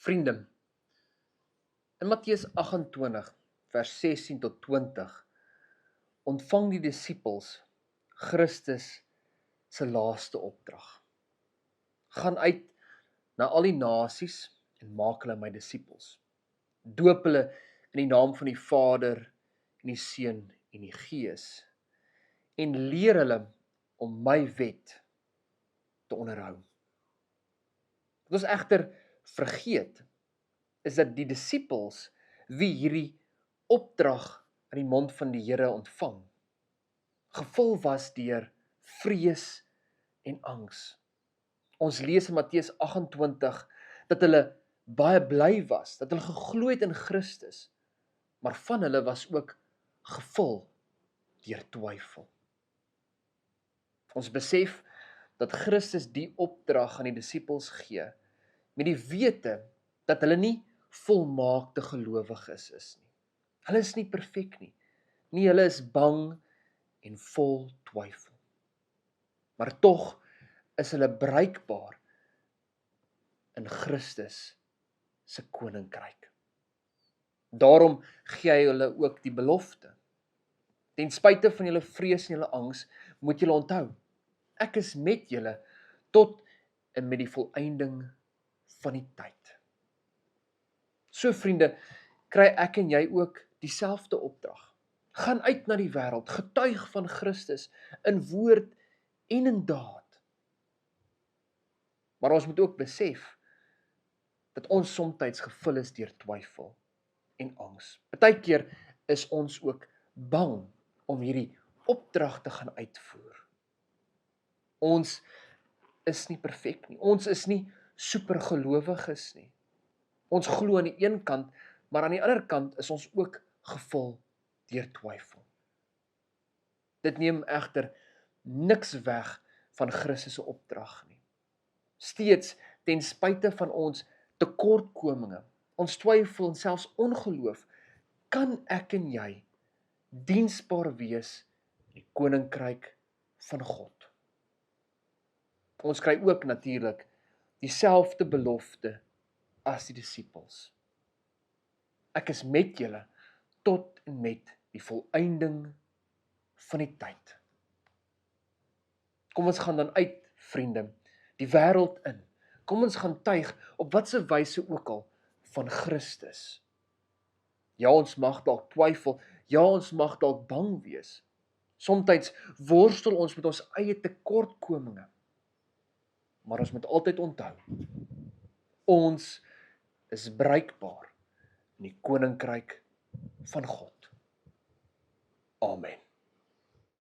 Vriende, in Matteus 28 vers 16 tot 20 ontvang die disippels Christus se laaste opdrag. Gaan uit na al die nasies en maak hulle my disippels. Doop hulle in die naam van die Vader en die Seun en die Gees en leer hulle om my wet te onderhou. Wat ons egter vergeet is dat die disippels wie hierdie opdrag uit die mond van die Here ontvang, gevul was deur vrees en angs. Ons lees in Matteus 28 dat hulle baie bly was, dat hulle geglo het in Christus, maar van hulle was ook gevul deur twyfel. Ons besef dat Christus die opdrag aan die disippels gee met die wete dat hulle nie volmaakte gelowiges is nie. Hulle is nie perfek nie. Nee, hulle is bang en vol twyfel. Maar tog is hulle bruikbaar in Christus se koninkryk. Daarom gee hy hulle ook die belofte. Ten spyte van julle vrees en julle angs, moet julle onthou, ek is met julle tot en met die volëinding van die tyd. So vriende, kry ek en jy ook dieselfde opdrag. Gaan uit na die wêreld, getuig van Christus in woord en in daad. Maar ons moet ook besef dat ons soms gevul is deur twyfel en angs. Partykeer is ons ook bang om hierdie opdrag te gaan uitvoer. Ons is nie perfek nie. Ons is nie supergelowiges nie. Ons glo aan die een kant, maar aan die ander kant is ons ook gevul deur twyfel. Dit neem egter niks weg van Christus se opdrag nie. Steeds ten spyte van ons tekortkominge, ons twyfel en selfs ongeloof, kan ek en jy diensbaar wees in die koninkryk van God. Ons kry ook natuurlik dieselfde belofte as die disippels. Ek is met julle tot en met die volëinding van die tyd. Kom ons gaan dan uit, vriende, die wêreld in. Kom ons gaan tuig op watter wyse ook al van Christus. Ja, ons mag dalk twyfel, ja, ons mag dalk bang wees. Somstyds worstel ons met ons eie tekortkominge. Maar ons moet altyd onthou, ons is bruikbaar in die koninkryk van God. Amen.